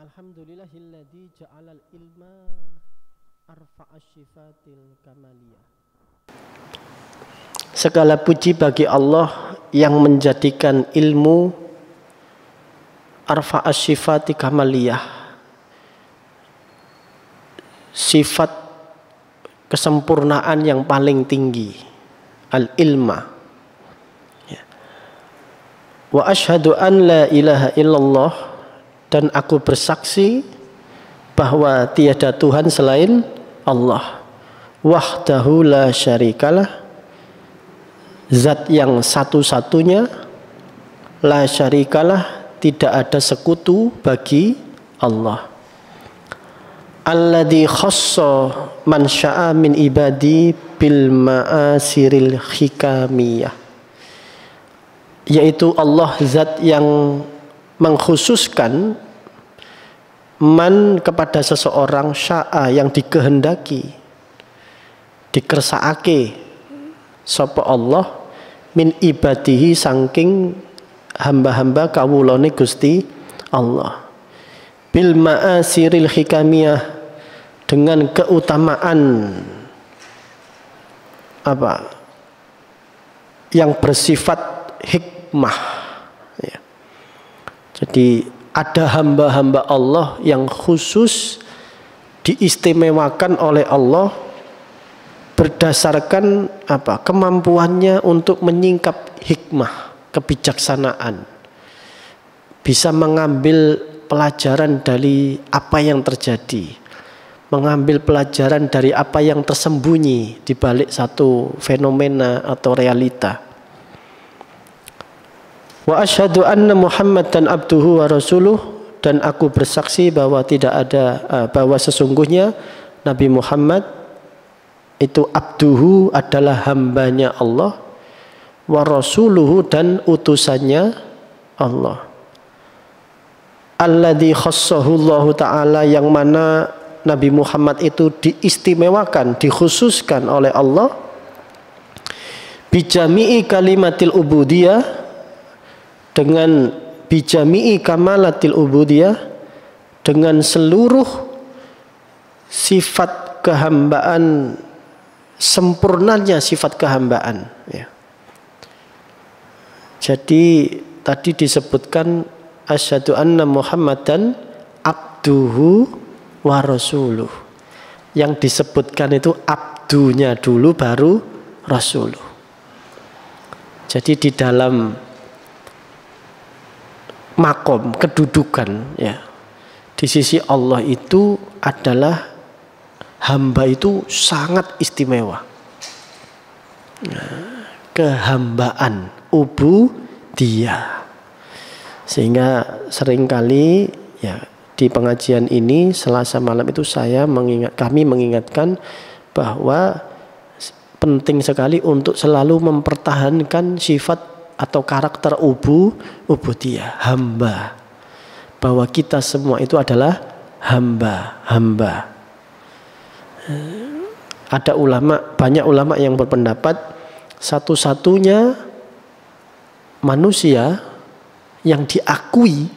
Alhamdulillahilladzi ja'alal ilma arfa'asy sifatil kamaliyah. Segala puji bagi Allah yang menjadikan ilmu arfa'asy sifati kamaliyah, sifat kesempurnaan yang paling tinggi, al-ilma. Wa asyhadu an la ilaha illallah, dan aku bersaksi bahwa tiada Tuhan selain Allah, wahdahu la syarikalah, zat yang satu-satunya, la syarikalah, tidak ada sekutu bagi Allah. Alladzi khassa man syaa min ibadi bil ma'asiril hikamiyah, yaitu Allah zat yang mengkhususkan man kepada seseorang, syaa yang dikehendaki, dikersakake sapa Allah, min ibadihi saking hamba-hamba kawulane Gusti Allah, bil ma'asiril hikamiyah, dengan keutamaan apa yang bersifat hikmah ya. Jadi ada hamba-hamba Allah yang khusus diistimewakan oleh Allah berdasarkan apa? Kemampuannya untuk menyingkap hikmah, kebijaksanaan, bisa mengambil pelajaran dari apa yang terjadi, mengambil pelajaran dari apa yang tersembunyi di balik satu fenomena atau realita. Wa asyhadu anna Muhammadan abduhu wa rasuluh, dan aku bersaksi bahwa bahwa sesungguhnya Nabi Muhammad itu abduhu adalah hambanya Allah, wa rasuluhu dan utusannya Allah. Alladzi khassahu Allah Ta'ala, yang mana Nabi Muhammad itu diistimewakan, dikhususkan oleh Allah, bijami'i kalimatil ubudiyah, dengan bijami'i kamalatil ubudiyah, dengan seluruh sifat kehambaan, sempurnanya sifat kehambaan ya. Jadi tadi disebutkan asyhadu anna Muhammadan abduhu wa rasuluh, yang disebutkan itu abdunya dulu baru rasuluh. Jadi di dalam makom, kedudukan ya, di sisi Allah itu adalah hamba itu sangat istimewa. Kehambaan, ubudiyah. Sehingga seringkali ya di pengajian ini Selasa malam itu kami mengingatkan bahwa penting sekali untuk selalu mempertahankan sifat atau karakter ubudiyah, hamba, bahwa kita semua itu adalah hamba. Ada banyak ulama yang berpendapat satu-satunya manusia yang diakui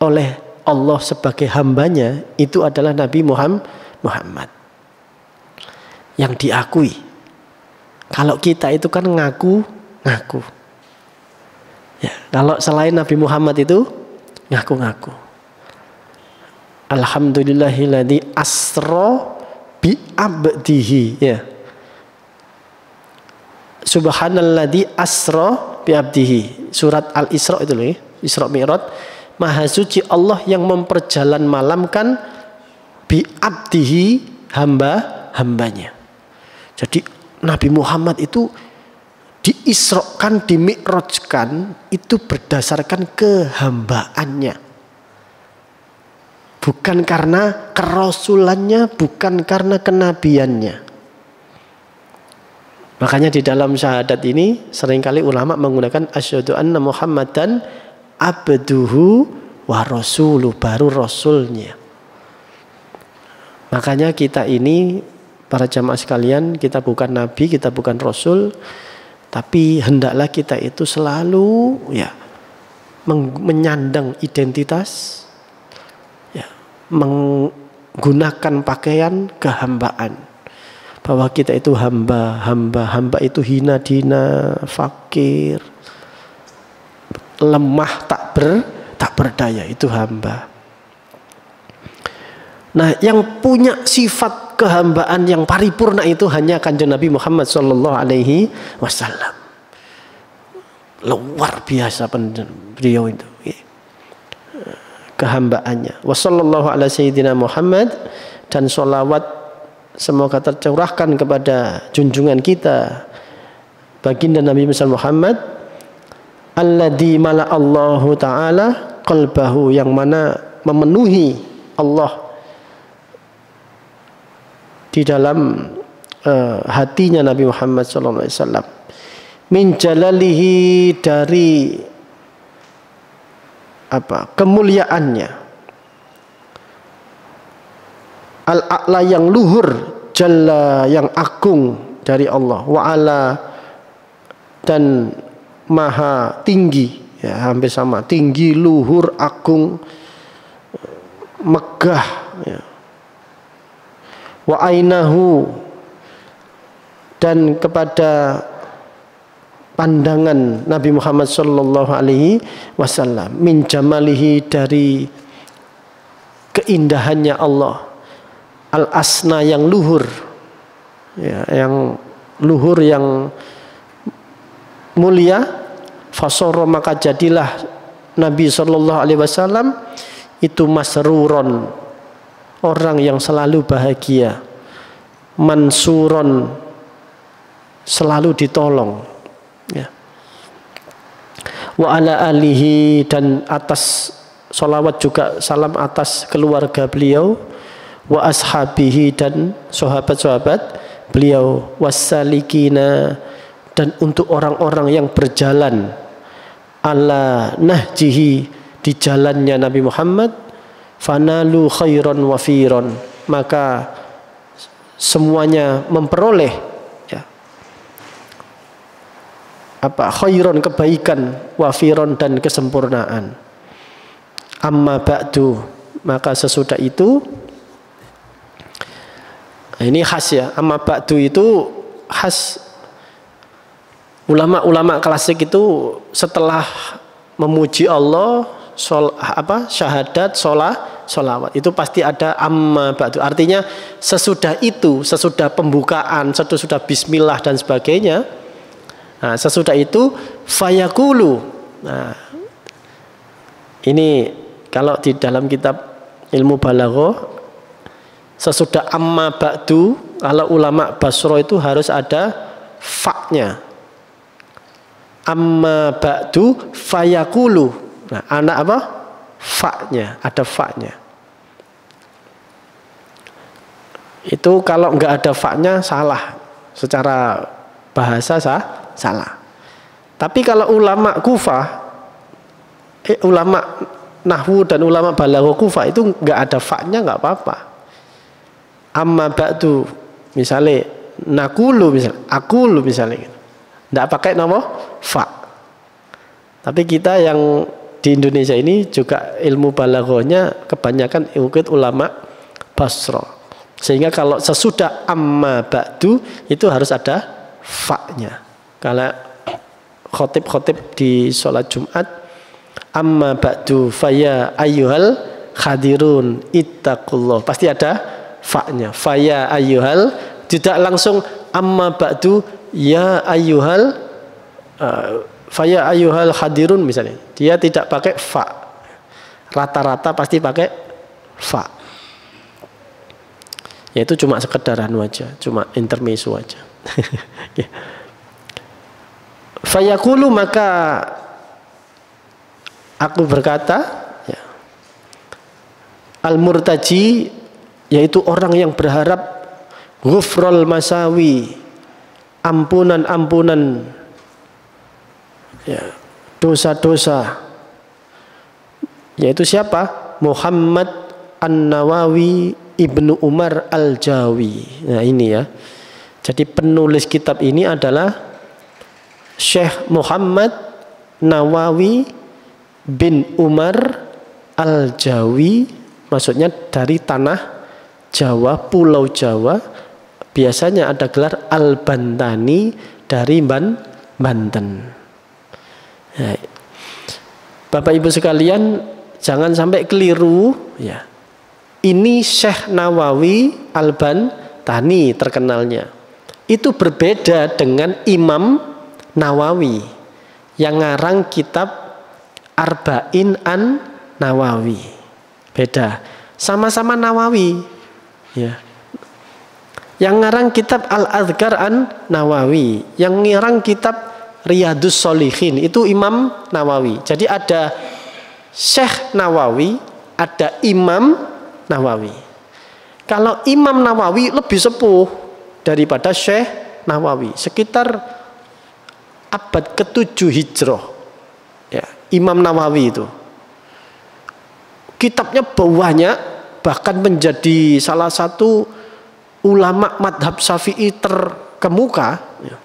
oleh Allah sebagai hambanya itu adalah Nabi Muhammad, yang diakui. Kalau kita itu kan ngaku. Ya, kalau selain Nabi Muhammad itu ngaku-ngaku. Alhamdulillahilladzi asra bi abdihi ya. Subhanalladzi asra bi abdihi. Surat Al-Isra itu loh ya. Isra Mi'raj. Maha suci Allah yang memperjalan malamkan bi abdihi, hambanya. Jadi Nabi Muhammad itu diisrokan, dimi'rajkan itu berdasarkan kehambaannya, bukan karena kerasulannya, bukan karena kenabiannya. Makanya di dalam syahadat ini seringkali ulama menggunakan asyhadu anna Muhammadan abduhu wa rasuluh, baru rasulnya. Makanya kita ini para jamaah sekalian, kita bukan nabi, kita bukan rasul, tapi hendaklah kita itu selalu ya menyandang identitas, ya, menggunakan pakaian kehambaan, bahwa kita itu hamba itu hina dina, fakir, lemah, tak berdaya, itu hamba. Nah, yang punya sifat kehambaan yang paripurna itu hanya Kanjeng Nabi Muhammad sallallahu alaihi wasallam. Luar biasa beliau itu kehambaannya. Wa sallallahu ala sayyidina Muhammad, dan sholawat semoga tercurahkan kepada junjungan kita baginda Nabi Muhammad, alladzi mala Allahu taala qalbahu, yang mana memenuhi Allah di dalam hatinya Nabi Muhammad sallallahu alaihi wasallam, min jalalihi, dari kemuliaannya, al-a'la yang luhur, jalla yang agung dari Allah, wa ala dan maha tinggi, ya hampir sama, tinggi, luhur, agung, megah, ya. Wa ainahu, dan kepada pandangan Nabi Muhammad sallallahu alaihi wasallam, min jamalihi, dari keindahannya Allah, al asna yang luhur, ya, yang luhur, yang mulia, fasoro, maka jadilah Nabi sallallahu alaihi wasallam itu masruron, orang yang selalu bahagia, mansuron, selalu ditolong, ya. Wa ala alihi, dan atas salawat juga salam atas keluarga beliau, wa ashabihi, dan sahabat-sahabat beliau, wassalikina, dan untuk orang-orang yang berjalan ala nahjihi, di jalannya Nabi Muhammad, fanalu khairan wafiron, maka semuanya memperoleh, ya, khairan, kebaikan, wafiron, dan kesempurnaan. Amma ba'du, maka sesudah itu, ini khas, ya, amma ba'du itu khas ulama-ulama klasik itu setelah memuji Allah, syahadat, sholawat, itu pasti ada amma ba'du. Artinya sesudah itu, sesudah pembukaan, sesudah bismillah dan sebagainya, nah, sesudah itu fayaqulu. Nah, ini kalau di dalam kitab ilmu balaghah, sesudah amma ba'du, kalau ulama Basra itu harus ada fa-nya. Amma ba'du fayaqulu. Nah, anak apa? Fa-nya, ada fa-nya. Itu kalau nggak ada fa-nya salah, secara bahasa salah. Tapi kalau ulama Kufah, ulama Nahwu dan ulama Balaghah Kufah itu nggak ada fa-nya, nggak apa-apa. Amma ba'du, misalnya nakulu, misalnya akulu, misalnya, nggak pakai nama fa. Tapi kita yang di Indonesia ini juga ilmu balaghahnya kebanyakan ikut ulama Basra, sehingga kalau sesudah amma ba'du itu harus ada fa-nya. Kalau khotib di sholat Jumat, amma ba'du faya ayyuhal khadirun ittaqullah, pasti ada fa-nya, faya ayyuhal, tidak langsung amma ba'du ya ayyuhal faya ayyuhal hadirun, misalnya, dia tidak pakai fa, rata-rata pasti pakai fa. Ya, itu cuma sekedar anu aja, cuma intermezzo aja. Fayaqulu, maka aku berkata, ya, al-murtaji, yaitu orang yang berharap ghufrul masawi, ampunan-ampunan, ya, dosa-dosa, yaitu siapa? Muhammad An-Nawawi Ibnu Umar Al-Jawi. Nah, ini, ya, jadi penulis kitab ini adalah Syekh Muhammad Nawawi bin Umar Al-Jawi maksudnya dari tanah Jawa, Pulau Jawa, biasanya ada gelar Al-Bantani dari Banten. Ya. Bapak Ibu sekalian, jangan sampai keliru ya. Ini Syekh Nawawi Al-Bantani terkenalnya. Itu berbeda dengan Imam Nawawi yang ngarang kitab Arba'in An-Nawawi. Beda. Sama-sama Nawawi ya. Yang ngarang kitab Al-Adhkar An-Nawawi, yang ngarang kitab Riyadus Sholihin itu Imam Nawawi. Jadi ada Syekh Nawawi, ada Imam Nawawi. Kalau Imam Nawawi lebih sepuh daripada Syekh Nawawi, sekitar abad ke-7 Hijrah. Ya, Imam Nawawi itu. Kitabnya banyak, bahkan menjadi salah satu ulama madhab Syafi'i terkemuka. Ya.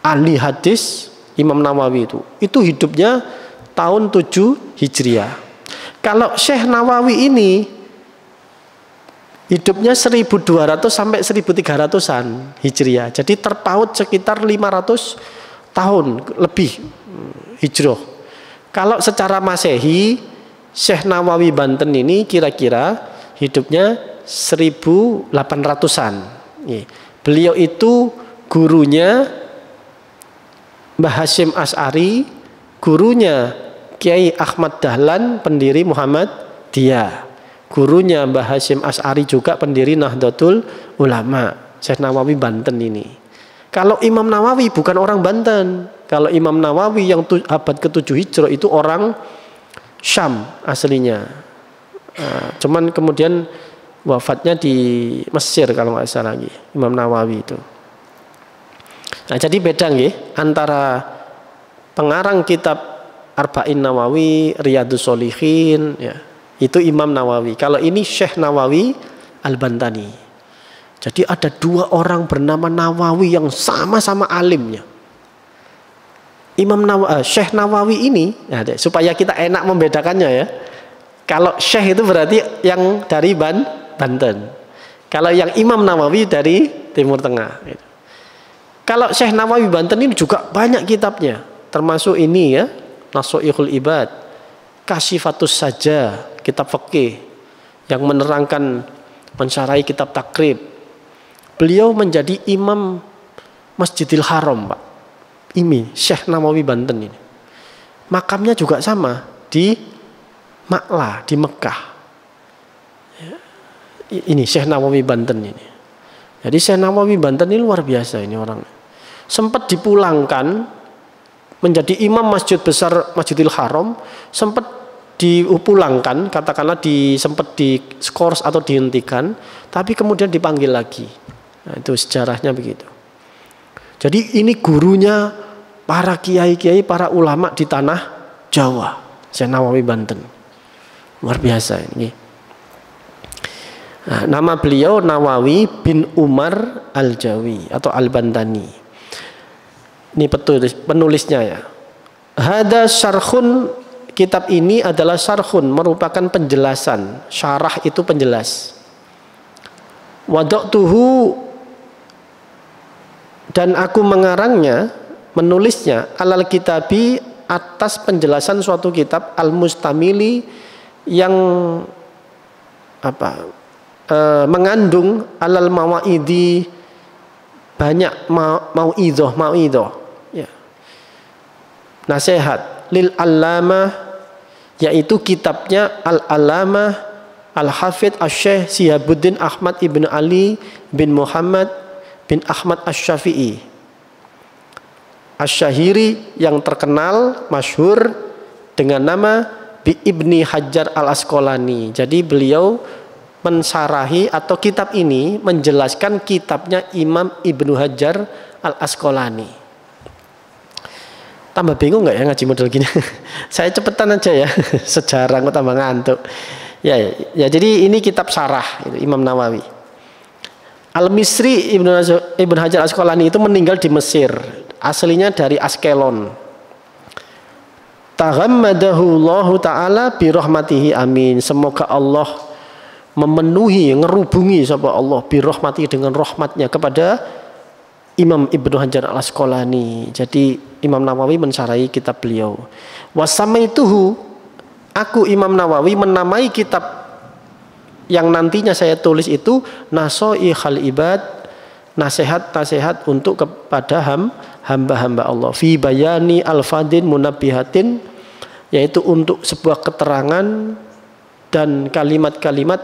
Ahli hadis Imam Nawawi itu hidupnya tahun 7 Hijriah. Kalau Syekh Nawawi ini hidupnya 1200 sampai 1300-an Hijriah. Jadi terpaut sekitar 500 tahun lebih Hijrah. Kalau secara Masehi, Syekh Nawawi Banten ini kira-kira hidupnya 1800-an. Beliau itu gurunya Mbah Hasyim Asy'ari, gurunya Kiai Ahmad Dahlan, pendiri Muhammadiyah. Gurunya Mbah Hasyim Asy'ari juga pendiri Nahdlatul Ulama. Syekh Nawawi Banten ini. Kalau Imam Nawawi bukan orang Banten. Kalau Imam Nawawi yang abad ke-7 Hijrah itu orang Syam aslinya. Cuman kemudian wafatnya di Mesir kalau nggak salah lagi, Imam Nawawi itu. Nah, jadi beda nggih antara pengarang kitab Arba'in Nawawi, Riyadus Sholihin ya, itu Imam Nawawi. Kalau ini Syekh Nawawi Al-Bantani. Jadi ada dua orang bernama Nawawi yang sama-sama alimnya. Syekh Nawawi ini, nah, supaya kita enak membedakannya ya. Kalau Syekh itu berarti yang dari Banten. Kalau yang Imam Nawawi dari Timur Tengah. Gitu. Kalau Syekh Nawawi Banten ini juga banyak kitabnya, termasuk ini ya, Nashaikhul Ibad, Kasyifatus Saja, kitab fikih yang menerangkan, mensyarahi kitab takrib. Beliau menjadi imam Masjidil Haram, Pak. Ini Syekh Nawawi Banten ini. Makamnya juga sama di Maklah di Mekah. Ini Syekh Nawawi Banten ini. Jadi Syekh Nawawi Banten ini luar biasa ini orang. Sempat dipulangkan menjadi imam masjid besar Masjidil Haram, sempat dipulangkan, katakanlah sempat diskors atau dihentikan, tapi kemudian dipanggil lagi. Nah, itu sejarahnya begitu. Jadi ini gurunya para kiai-kiai, para ulama di tanah Jawa, Syekh Nawawi Banten. Luar biasa ini. Nah, nama beliau Nawawi bin Umar Al-Jawi atau Al-Bantani. Ini penulisnya ya. Hada syarhun, kitab ini adalah syarhun, merupakan penjelasan. Syarah itu penjelas. Wada'tuhu, dan aku mengarangnya, menulisnya alal kitabi, atas penjelasan suatu kitab al-mustamili yang mengandung alal mawaidi, banyak mauidhah ya. Nasihat lil allamah, yaitu kitabnya al-allamah al-hafidh asy-syekh Syihabuddin Ahmad ibn Ali bin Muhammad bin Ahmad Asy-Syafi'i Asy-Syahiri, yang terkenal masyhur dengan nama Bi Ibni Hajar Al-Asqalani. Jadi beliau mensarahi atau kitab ini menjelaskan kitabnya Imam Ibnu Hajar Al-Asqalani. Tambah bingung nggak ya ngaji model gini? Saya cepetan aja ya, sejarah kok tambah ngantuk. Ya, jadi ini kitab sarah itu, Imam Nawawi. Al-Misri Ibnu Hajar Al-Asqalani itu meninggal di Mesir, aslinya dari Askelon. Taghammadahu Allah Ta'ala bi rahmatihi, amin. Semoga Allah memenuhi, ngerubungi sapa Allah bi rahmati dengan rahmatnya kepada Imam Ibnu Hajar Al-Asqalani. Jadi Imam Nawawi mensarai kitab beliau. Wasamaituhu, aku Imam Nawawi menamai kitab yang nantinya saya tulis itu Nasoihal Ibad, nasihat-nasihat untuk kepada hamba-hamba Allah. Fi bayani alfadin munabbihatin, yaitu untuk sebuah keterangan dan kalimat-kalimat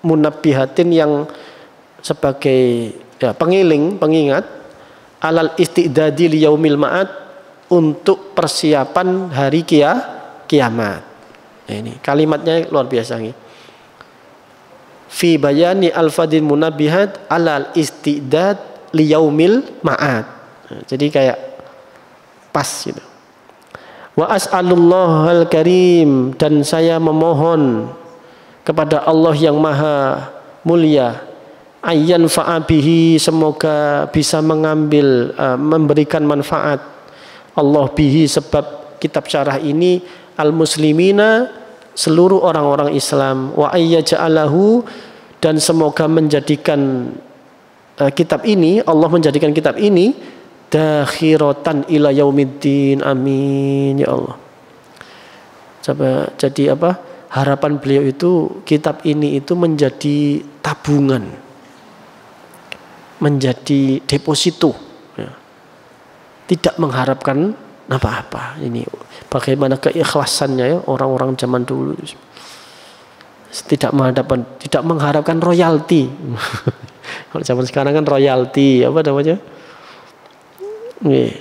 munabbihatin yang sebagai pengiling, pengingat alal istidadi liyaumil ma'ad, untuk persiapan hari kiamat. Nah, ini kalimatnya luar biasa nih. Fi bayani alfadin munabbihat alal istidad liyaumil ma'ad. Nah, jadi kayak pas gitu. Wa as'alullahal karim, dan saya memohon kepada Allah yang maha mulia, ayyan fa'abihi, semoga bisa mengambil memberikan manfaat Allah bihi, sebab kitab syarah ini al muslimina, seluruh orang-orang Islam, wa ayyaja'alahu, dan semoga menjadikan kitab ini, Allah menjadikan kitab ini dakhiratan ila yaumiddin, amin ya Allah. Coba jadi apa? Harapan beliau itu kitab ini itu menjadi tabungan, menjadi deposito, ya. Tidak mengharapkan apa-apa. Ini bagaimana keikhlasannya ya orang-orang zaman dulu. Tidak mengharapkan royalti. Kalau zaman sekarang kan royalti, apa namanya? Nih,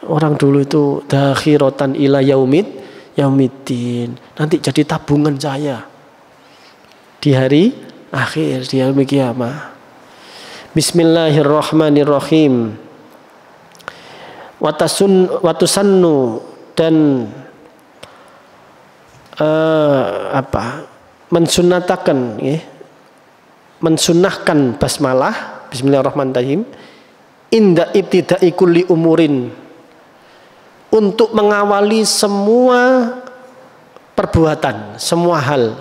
orang dulu itu dakhiratan ila yaumiddin, nanti jadi tabungan saya di hari akhir, di hari kiamat. Bismillahirrahmanirrahim. Watusannu, dan mensunatakan, ya, mensunahkan basmalah, bismillahirrahmanirrahim, inda ibtida'i kulli umurin, untuk mengawali semua perbuatan, semua hal,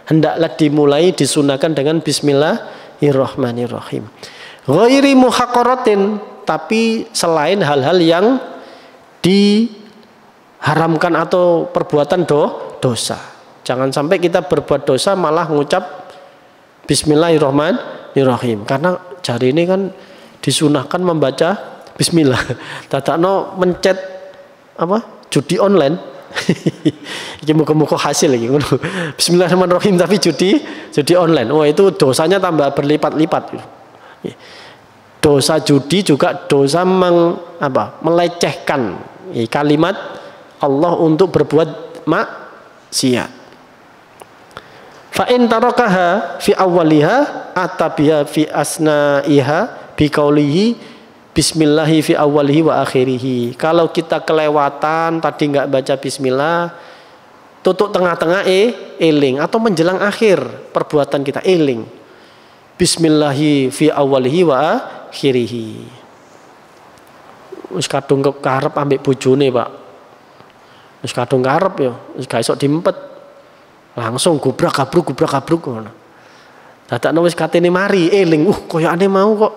hendaklah dimulai, disunahkan dengan bismillahirrahmanirrahim. Ghairi muhaqqaratin, tapi selain hal-hal yang diharamkan atau perbuatan dosa. Jangan sampai kita berbuat dosa malah ngucap bismillahirrahmanirrahim, karena jari ini kan disunahkan membaca bismillah. Dadakno mencet apa? Judi online. Iki muka-muka hasil lagi. Bismillahirrahmanirrahim tapi judi online. Oh, itu dosanya tambah berlipat-lipat. Dosa judi juga dosa melecehkan kalimat Allah untuk berbuat maksiat. Fa in tarakaha fi awwaliha atabiha fi asnaiha bi qaulihi bismillahi fi awwalihi wa akhirihi. Kalau kita kelewatan tadi enggak baca bismillah, tutup tengah-tengah eling, atau menjelang akhir perbuatan kita eling bismillahi fi awwalihi wa akhirihi. Wis kadung karep ambek bojone, Pak. Wis kadung karep ya, wis gak iso diempet. Langsung gubrak-gabruk ngono. Dadakno wis katene mari eling, koyokane mau kok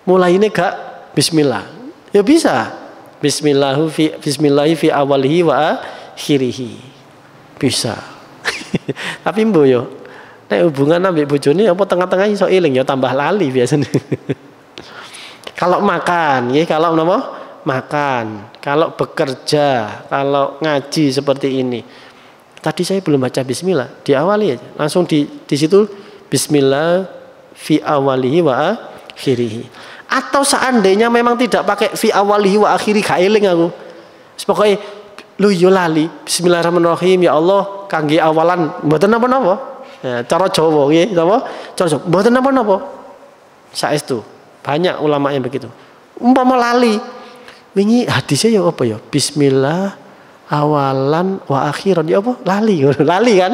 mulaine gak bismillah. Ya bisa. Bismillahi fi awalihi wa akhirihi. Bisa. Tapi mbo yo nek hubungan ambek bojone apa tengah-tengah iso eling ya tambah lali biasanya. Kalau makan, ya, kalau apa? Makan. Kalau bekerja, kalau ngaji seperti ini. Tadi saya belum baca bismillah, diawali aja. Langsung di situ bismillah fi awalihi wa akhirihi. Atau seandainya memang tidak pakai fi awalihi wa akhiri, gak eling aku. Pokoknya lu yo lali bismillahirrahmanirrahim, ya Allah kangge awalan mboten napa-napa. Ya, cara Jawa nggih, napa? Cara Jawa mboten napa-napa. Saestu banyak ulama yang begitu. Umpama lali, wingi hadisnya ya apa ya? Bismillah awalan wa akhiran, ya apa? Lali kan?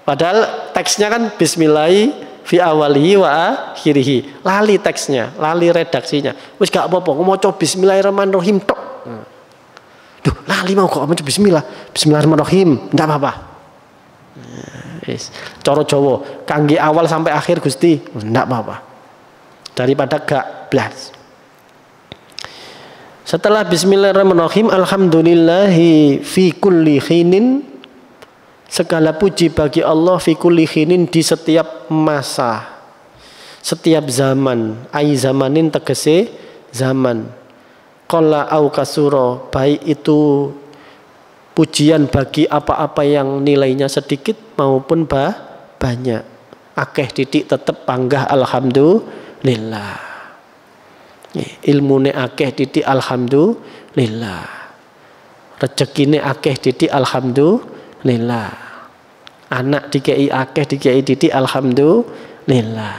Padahal teksnya kan bismillahi fi awalihi wa akhirihi. Lali teksnya, lali redaksinya. Wis gak apa-apa, maca bismillahirrahmanirrahim tok. Duh, lali mau kok maca bismillah. Bismillahirrahmanirrahim, enggak apa-apa. Yes. Coro Jawa, kangge awal sampai akhir Gusti, ndak apa-apa. Daripada gak blas. Setelah bismillahirrahmanirrahim, alhamdulillahi fi kulli khinin, segala puji bagi Allah fi kulli khinin, di setiap masa, setiap zaman. Ai zamanin tegese zaman. Qalla au kasura, baik itu pujian bagi apa-apa yang nilainya sedikit maupun banyak. Akeh titik tetep panggah alhamdulillah. Ilmune akeh titik alhamdulillah. Rezekine akeh titik alhamdulillah. Anak dikei akeh dikei titik alhamdulillah.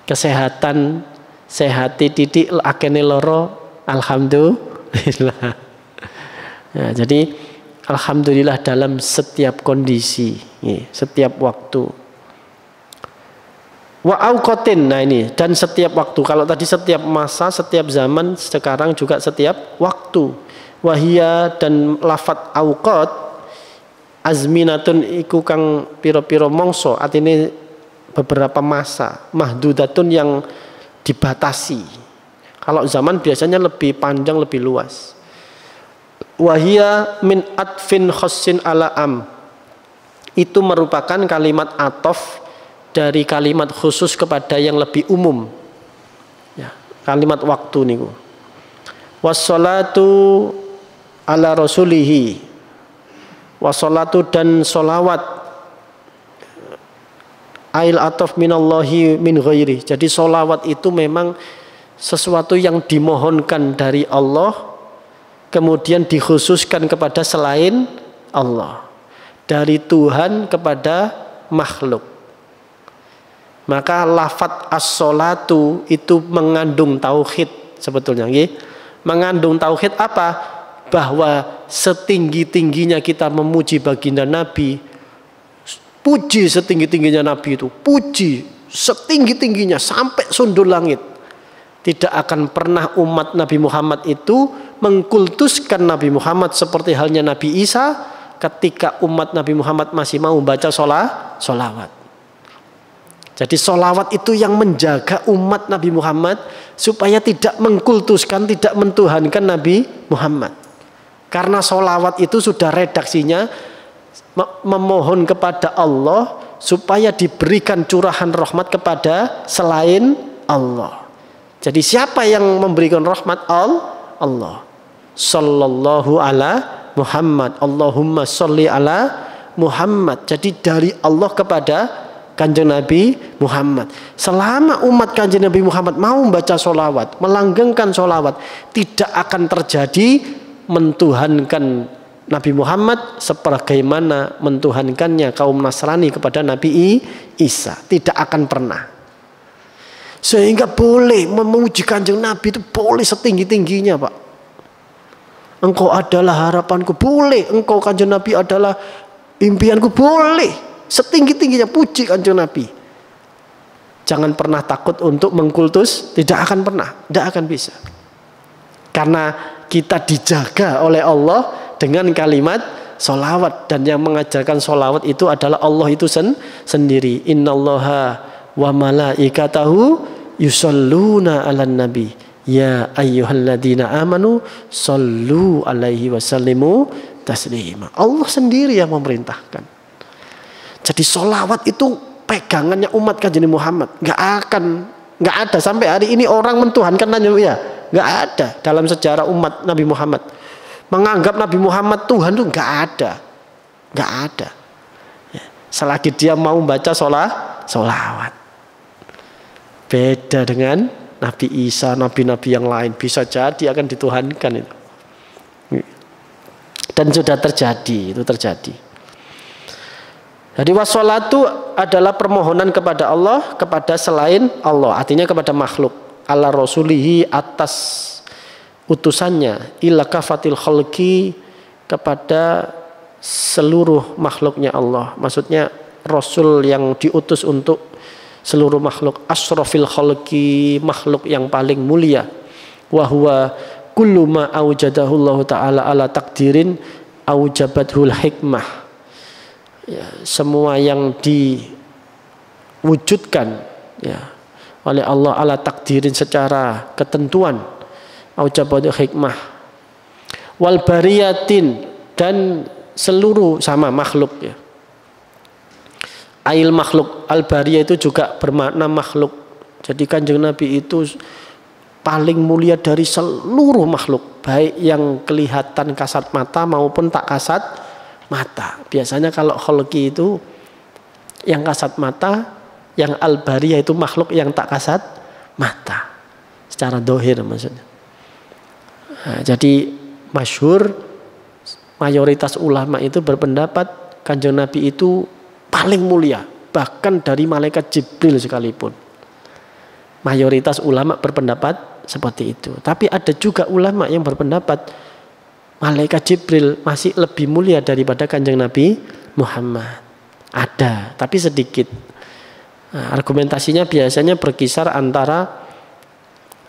Kesehatan sehati titik akene loro alhamdulillah. Ya, jadi alhamdulillah dalam setiap kondisi, setiap waktu. Wa auqatin, nah ini, dan setiap waktu. Kalau tadi setiap masa, setiap zaman, sekarang juga setiap waktu. Wahia, dan lafat auqat azminatun iku kang piro-piro mongso, artinya beberapa masa, mahdudatun yang dibatasi. Kalau zaman biasanya lebih panjang, lebih luas. Wahia min atfin khassin ala am, itu merupakan kalimat atof dari kalimat khusus kepada yang lebih umum, ya, kalimat waktu niku. Wassalatu ala rasulihi, wassalatu dan solawat, ail atof minallahi min ghairi, jadi solawat itu memang sesuatu yang dimohonkan dari Allah kemudian dikhususkan kepada selain Allah, dari Tuhan kepada makhluk. Maka lafat as-sholatu itu mengandung tauhid sebetulnya. Mengandung tauhid apa? Bahwa setinggi-tingginya kita memuji baginda Nabi, puji setinggi-tingginya Nabi itu, puji setinggi-tingginya sampai sundul langit. Tidak akan pernah umat Nabi Muhammad itu mengkultuskan Nabi Muhammad seperti halnya Nabi Isa ketika umat Nabi Muhammad masih mau baca solawat. Jadi solawat itu yang menjaga umat Nabi Muhammad supaya tidak mengkultuskan, tidak mentuhankan Nabi Muhammad. Karena solawat itu sudah redaksinya memohon kepada Allah supaya diberikan curahan rahmat kepada selain Allah. Jadi siapa yang memberikan rahmat? Allah. Sallallahu ala Muhammad. Allahumma sholli ala Muhammad. Jadi dari Allah kepada Kanjeng Nabi Muhammad. Selama umat Kanjeng Nabi Muhammad mau membaca solawat, melanggengkan solawat, tidak akan terjadi mentuhankan Nabi Muhammad sebagaimana mentuhankannya kaum Nasrani kepada Nabi Isa. Tidak akan pernah. Sehingga boleh memuji Kanjeng Nabi itu boleh setinggi-tingginya, Pak. Engkau adalah harapanku, boleh. Engkau Kanjeng Nabi adalah impianku, boleh. Setinggi-tingginya puji Kanjeng Nabi. Jangan pernah takut untuk mengkultus, tidak akan pernah, tidak akan bisa. Karena kita dijaga oleh Allah dengan kalimat solawat, dan yang mengajarkan solawat itu adalah Allah itu sendiri. Innallaha wa malaikatahu yusalluna 'alan nabi ya ayyuhalladzina amanu sallu alaihi wasallimu taslima. Allah sendiri yang memerintahkan. Jadi solawat itu pegangannya umat Kanjeng Muhammad. Nggak ada sampai hari ini orang mentuhankan Nabi, ya nggak ada dalam sejarah umat Nabi Muhammad. Menganggap Nabi Muhammad Tuhan itu nggak ada. Selagi dia mau baca solawat. Beda dengan Nabi Isa, nabi-nabi yang lain, bisa jadi akan dituhankan itu. Dan sudah terjadi, itu terjadi. Jadi wassalatu adalah permohonan kepada Allah, kepada selain Allah, artinya kepada makhluk. Ala rasulihi, atas utusannya, ila kafatil khalqi, kepada seluruh makhluknya Allah. Maksudnya Rasul yang diutus untuk seluruh makhluk, asrofil khalqi, makhluk yang paling mulia. Wa huwa kullu ma aujadahu Allah taala ala takdirin aujabathul hikmah. ya, semua yang diwujudkan ya oleh Allah ala takdirin secara ketentuan aujabatu hikmah wal bariyatin dan seluruh sama makhluk ya. Ail makhluk al bariyah itu juga bermakna makhluk. Jadi Kanjeng Nabi itu paling mulia dari seluruh makhluk, baik yang kelihatan kasat mata maupun tak kasat mata. Biasanya kalau kholqi itu yang kasat mata, yang al bariyah itu makhluk yang tak kasat mata. Secara dohir maksudnya. Nah, jadi masyhur mayoritas ulama itu berpendapat Kanjeng Nabi itu paling mulia, bahkan dari malaikat Jibril sekalipun. Mayoritas ulama berpendapat seperti itu. Tapi ada juga ulama yang berpendapat malaikat Jibril masih lebih mulia daripada Kanjeng Nabi Muhammad. Ada, tapi sedikit. Nah, argumentasinya biasanya berkisar antara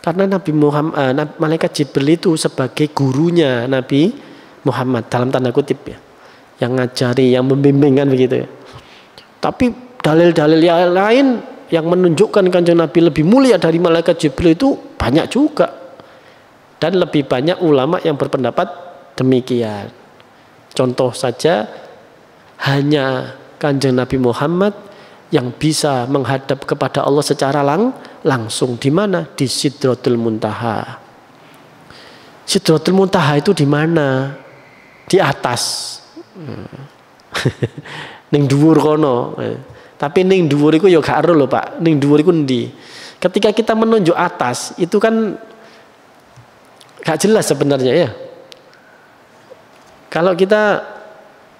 karena Nabi Muhammad, malaikat Jibril itu sebagai gurunya Nabi Muhammad dalam tanda kutip ya, yang ngajari, yang membimbingkan begitu ya. Tapi dalil-dalil yang lain yang menunjukkan Kanjeng Nabi lebih mulia dari malaikat Jibril itu banyak juga, dan lebih banyak ulama yang berpendapat demikian. Contoh saja, hanya Kanjeng Nabi Muhammad yang bisa menghadap kepada Allah secara langsung. Di mana? Di Sidratul Muntaha. Sidratul Muntaha itu di mana? Di atas. Ning dhuwur kono. Tapi ning dhuwur iku ya gak ero lho, Pak. Ning dhuwur iku ndi? Ketika kita menunjuk atas, itu kan gak jelas sebenarnya ya. Kalau kita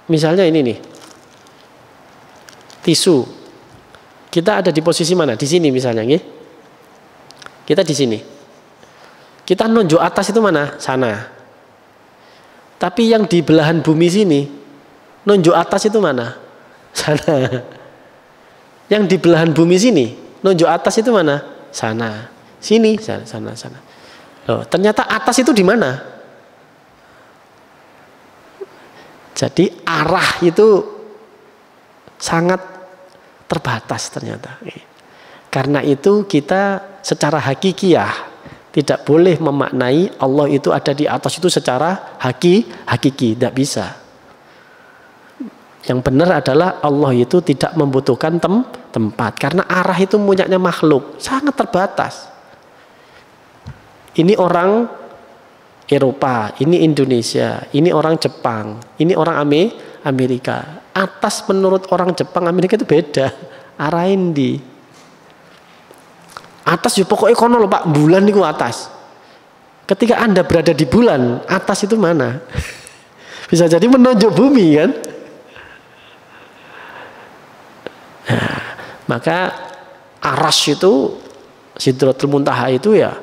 misalnya ini nih. Tisu. Kita ada di posisi mana? Di sini misalnya, nggih. Kita di sini. Kita nunjuk atas itu mana? Sana. Tapi yang di belahan bumi sini, nunjuk atas itu mana? Sana. Yang di belahan bumi sini, nunjuk atas itu mana? Sana. Sini, sana. Loh, ternyata atas itu di mana? Jadi arah itu sangat terbatas ternyata. Karena itu kita secara hakikiyah tidak boleh memaknai Allah itu ada di atas itu secara hakiki, tidak bisa. Yang benar adalah Allah itu tidak membutuhkan tempat, karena arah itu punyanya makhluk sangat terbatas. Ini orang Eropa, ini Indonesia, ini orang Jepang, ini orang Amerika. Atas menurut orang Jepang, Amerika itu beda. Arahin di atas ya pokoknya kono lho Pak, bulan itu atas. Ketika Anda berada di bulan, atas itu mana? Bisa jadi menunjuk bumi kan? Nah, maka Arsy itu, Sidratul Muntaha itu ya,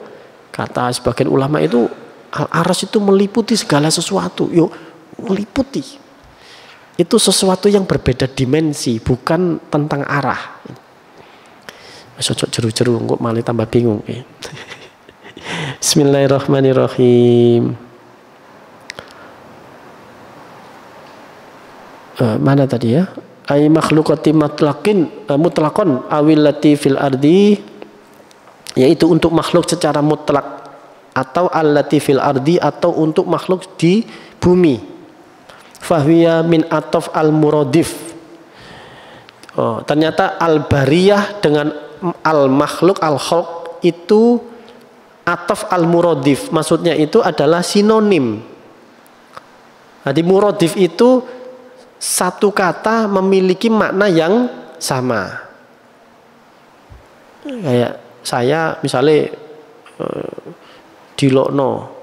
kata sebagian ulama itu Al-Arsy itu meliputi segala sesuatu. Yuk, meliputi. Itu sesuatu yang berbeda dimensi, bukan tentang arah. Sosok jeru-jeru kok malah tambah bingung. Bismillahirrahmanirrahim. Mana tadi ya? Ay makhluqati mutlaqon awillati fil ardi, yaitu untuk makhluk secara mutlak, atau allati fil ardi, atau untuk makhluk di bumi. Fahiya min atof al muradif. Oh, ternyata al bariyah dengan al makhluk al khalq itu atof al muradif, maksudnya itu adalah sinonim. Jadi muradif itu satu kata memiliki makna yang sama. Kayak saya misalnya dilokno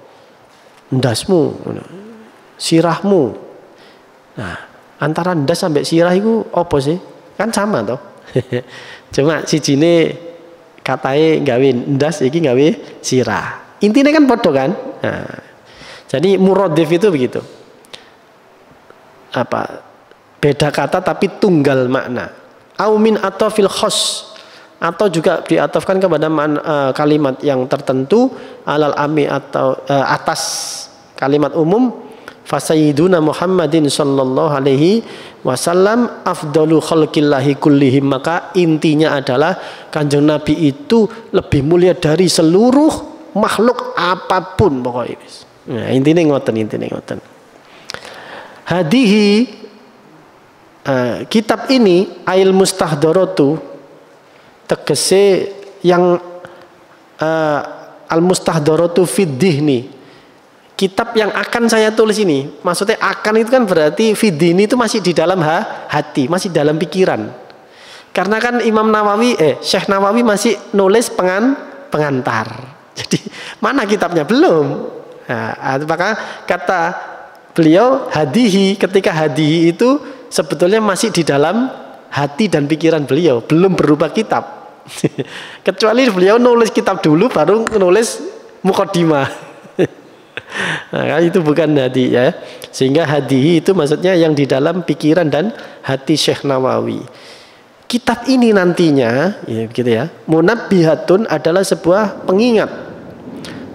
ndasmu, sirahmu. Nah, antara ndas sampai sirah itu apa sih? Kan sama toh. Cuma sijine katae gawe ndas, iki gawe sirah. Intinya kan podo kan? Nah, jadi muradif itu begitu. Apa? Beda kata tapi tunggal makna. Au min atofil khos, atau juga diatofkan kepada kalimat yang tertentu alal ami, atau atas kalimat umum. Fasayyiduna Muhammadin sallallahu alaihi wasallam afdalu khalqillahi kullihim. Maka intinya adalah Kanjeng Nabi itu lebih mulia dari seluruh makhluk apapun pokoknya. Nah, intinya ngoten. Hadihi kitab ini Ail Mustahdharatu tegese yang Al Mustahdharatu fid Dihni, kitab yang akan saya tulis ini. Maksudnya akan itu kan berarti fid Dihni itu masih di dalam hati, masih dalam pikiran. Karena kan Imam Nawawi Syekh Nawawi masih nulis pengantar. Jadi mana kitabnya belum. Nah, maka kata beliau hadihi, ketika hadihi itu sebetulnya masih di dalam hati dan pikiran beliau, belum berupa kitab. Kecuali beliau nulis kitab dulu baru nulis muqaddimah. Nah, itu bukan hadi ya. Sehingga hadihi itu maksudnya yang di dalam pikiran dan hati Syekh Nawawi. Kitab ini nantinya ya begitu ya. Munabbihatun adalah sebuah pengingat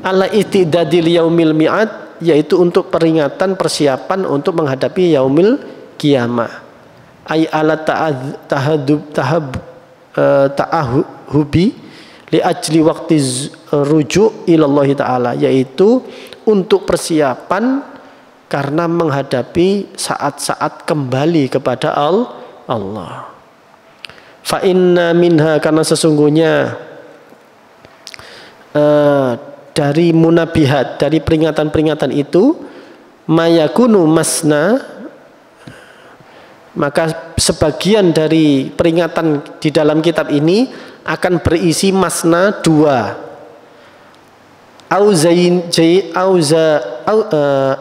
ala istidadil yaumil mi'ad, yaitu untuk peringatan persiapan untuk menghadapi yaumil qiyamah. Ay ala ta'ahubi li ajli waqti rujuk ilallah ta'ala, yaitu untuk persiapan karena menghadapi saat-saat kembali kepada Allah. Fa inna minha, karena sesungguhnya dari munabihat, dari peringatan-peringatan itu mayakunu masna, maka sebagian dari peringatan di dalam kitab ini akan berisi masna dua,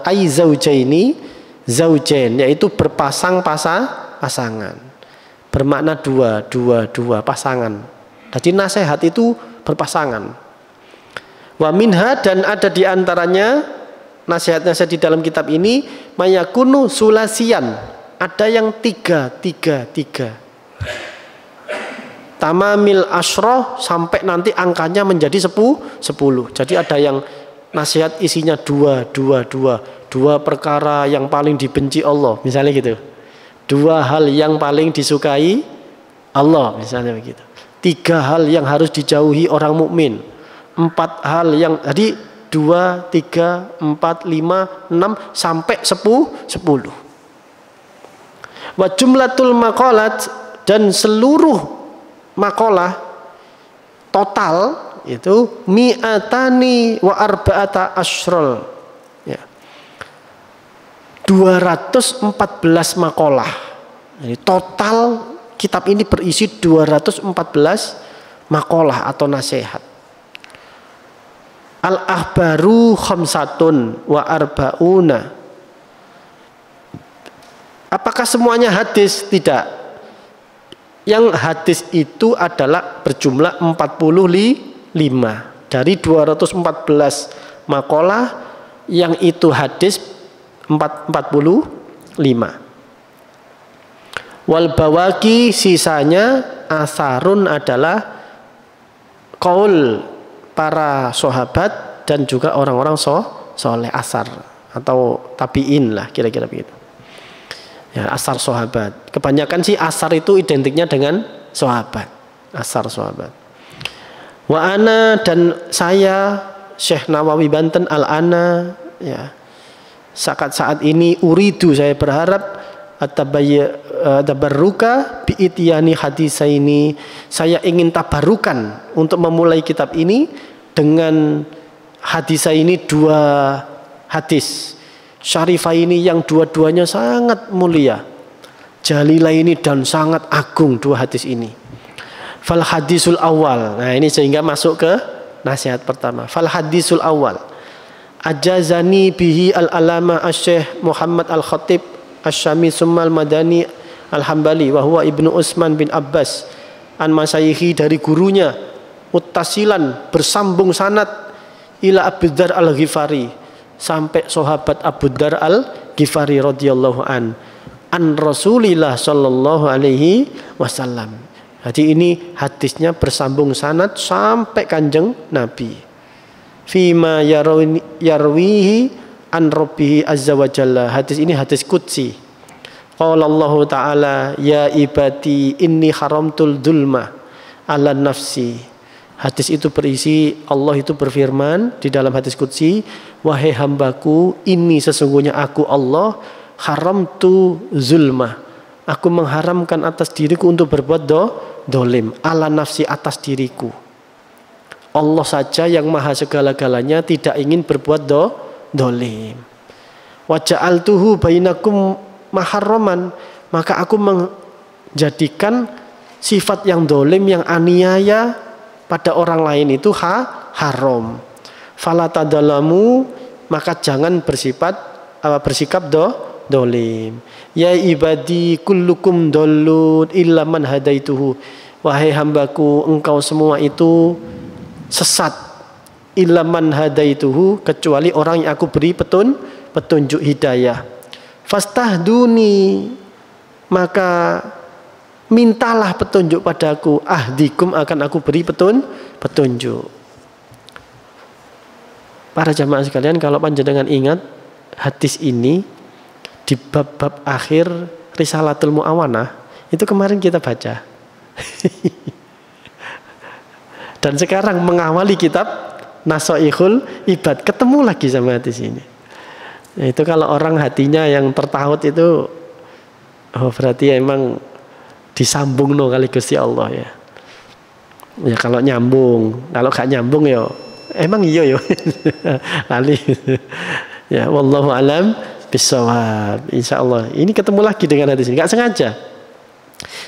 aizaujaini zaujain, yaitu pasangan, bermakna dua pasangan. Jadi nasihat itu berpasangan. Wa minha, dan ada di antaranya nasihat-nasihat di dalam kitab ini mayakunu sulasian, ada yang tiga. Tamamil asyroh, sampai nanti angkanya menjadi 10. Jadi ada yang nasihat isinya dua perkara yang paling dibenci Allah, misalnya gitu. 2 hal yang paling disukai Allah, misalnya begitu. 3 hal yang harus dijauhi orang mukmin. 4 hal yang, jadi 2, 3, 4, 5, 6 sampai 10. Wa jumlatul maqalat, dan seluruh makalah total itu mi'atani wa arba'ata asyrol ya. 214 makalah. Jadi total kitab ini berisi 214 makalah atau nasihat. Al-ahbaru khamsatun wa arba'una. Apakah semuanya hadis? Tidak. Yang hadis itu adalah berjumlah 45. Dari 214 makalah yang itu hadis 45. Wal bawaki, sisanya asarun, adalah qaul para sahabat dan juga orang-orang soleh, asar atau tabi'in lah kira-kira begitu. Ya, asar sahabat. Kebanyakan sih asar itu identiknya dengan sahabat. Asar sahabat. Wa ana, dan saya Syekh Nawawi Banten al-ana ya. Saat ini uridu, saya berharap tabarruka bi ityani hadisaini. Saya ingin tabarukan untuk memulai kitab ini dengan hadisaini, 2 hadis syarifah ini yang dua-duanya sangat mulia, jalilah ini dan sangat agung 2 hadis ini. Fal hadisul awal, nah ini sehingga masuk ke nasihat pertama. Fal hadisul awal ajazani bihi al-alama asy-syekh Muhammad al-Khatib asy-Syami summal madani al-Hambali wa huwa ibnu Utsman bin Abbas an masyayikhi, dari gurunya, muttasilan, bersambung sanad, ila Abu Dzar al-Ghifari, sampai sahabat Abu Dzar al-Ghifari radhiyallahu an Rasulillah sallallahu alaihi wasallam. Jadi ini hadisnya bersambung sanad sampai Kanjeng Nabi. Fima yarwihi an Rabbihi azza wa jalla. Hadis ini hadis qudsi. Qala Allah Ta'ala, ya ibadi inni haramtul dzulma ala nafsi. Hadis itu berisi Allah itu berfirman di dalam hadis qudsi, wahai hambaku, ini sesungguhnya aku Allah haramtu zulma. Aku mengharamkan atas diriku untuk berbuat dolim ala nafsi, atas diriku. Allah saja yang maha segala-galanya tidak ingin berbuat dolim. Wa ja'altuhu bainakum maharraman, maka aku menjadikan sifat yang dolim, yang aniaya pada orang lain itu haram. Fala tadalamu, maka jangan bersikap dolim. Ya ibadi kullukum dollun illa man hadaituhu. Wahai hambaku, engkau semua itu sesat. Illa man hadaituhu, kecuali orang yang aku beri petunjuk hidayah. Fastahduni, maka mintalah petunjuk padaku. Ahdikum, akan aku beri petunjuk. Para jamaah sekalian, kalau panjenengan ingat hadis ini di bab-bab akhir Risalatul Mu'awanah, itu kemarin kita baca. Dan sekarang mengawali kitab Nasoihul Ibad, ketemu lagi sama hadis ini. Itu kalau orang hatinya yang tertaut itu, oh berarti emang disambung kali Gusti Allah ya. Ya kalau nyambung, kalau gak nyambung ya emang iya yo. Kali. Ya wallahu alam bisawab. Insyaallah ini ketemu lagi dengan hadis ini. Gak sengaja.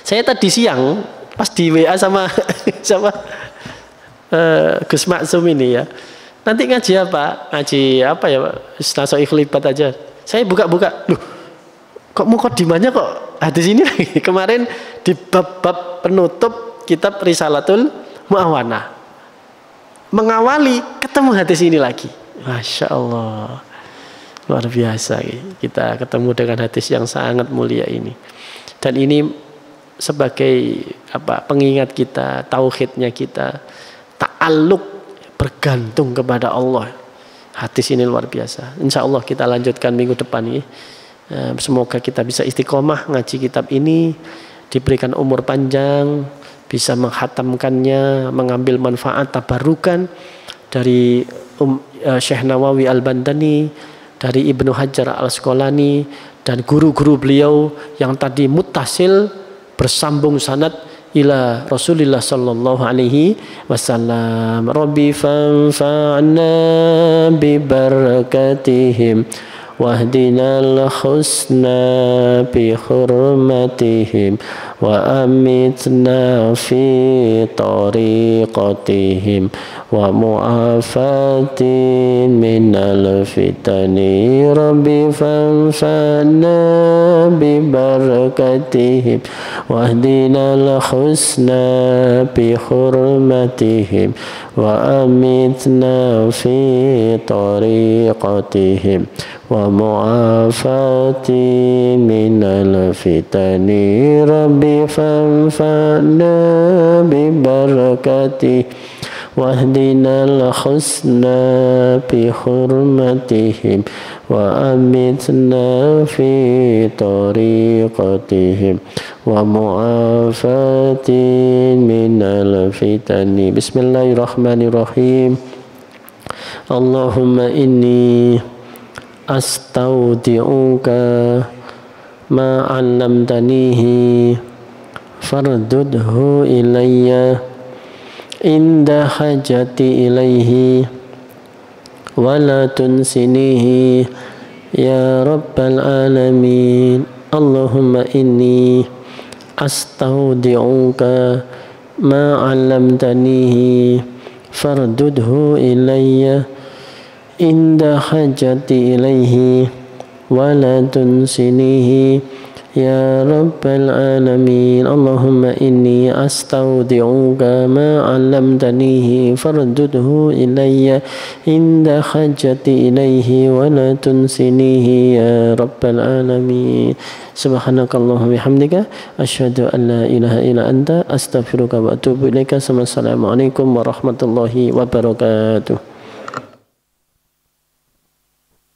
Saya tadi siang pas di WA sama Gus Maksum ini ya. Nanti ngaji apa? Ngaji apa ya, Pak? Nasoihul Ibad aja. Saya buka-buka. Loh, kok mukadimahnya kok hadis ini lagi? Kemarin di bab-bab penutup kitab Risalatul Mu'awanah. Mengawali ketemu hadis ini lagi. Masya Allah. Luar biasa. Kita ketemu dengan hadis yang sangat mulia ini. Dan ini sebagai pengingat kita, tauhidnya kita, ta'alluq, bergantung kepada Allah. Hadis ini luar biasa. Insya Allah kita lanjutkan minggu depan ini. Semoga kita bisa istiqomah ngaji kitab ini, diberikan umur panjang, bisa menghatamkannya, mengambil manfaat tabarukan dari Syekh Nawawi Al-Bandani, dari Ibnu Hajar Al-Asqalani, dan guru-guru beliau yang tadi muttasil bersambung sanad ila Rasulillah sallallahu alaihi wasallam. Rabbi fanfa'na bi barakatihim wahdinal husna bi hurmatihim wa amitna fi tariqatihim wa mu'afatin minal fitani. Rabbi fanfa'na bi barakatihim wahdinal husna bi hurmatihim wa amitna fi tariqatihim wa mu'afatin minal fitani. Rabbi fanfa'na bi barakatihim wahdinal husna bi hurmatihim wa amitna fi tariqatihim wa mu'afatin minal fitani. Bismillahirrahmanirrahim. Allahumma inni astaudi'uka ma 'allamtanihi fardudhu ilayya inda hajati ilaihi wa la tunsinihi ya rabbal alamin. Allahumma inni astaudi'uka ma 'allamtanihi fardudhu ilayya inda hajati ilaihi wa la tunsinihi ya rabbal alamin. Allahumma inni astaudi'uka ma 'allamtanihi fardudhu ilayya inda hajati ilaihi wa la tunsinihi ya rabbal alamin. Subhanakallahumma bihamdika asyhadu an la ilaha illa anta astaghfiruka wa atubu ilaika. Assalamualaikum warahmatullahi wabarakatuh.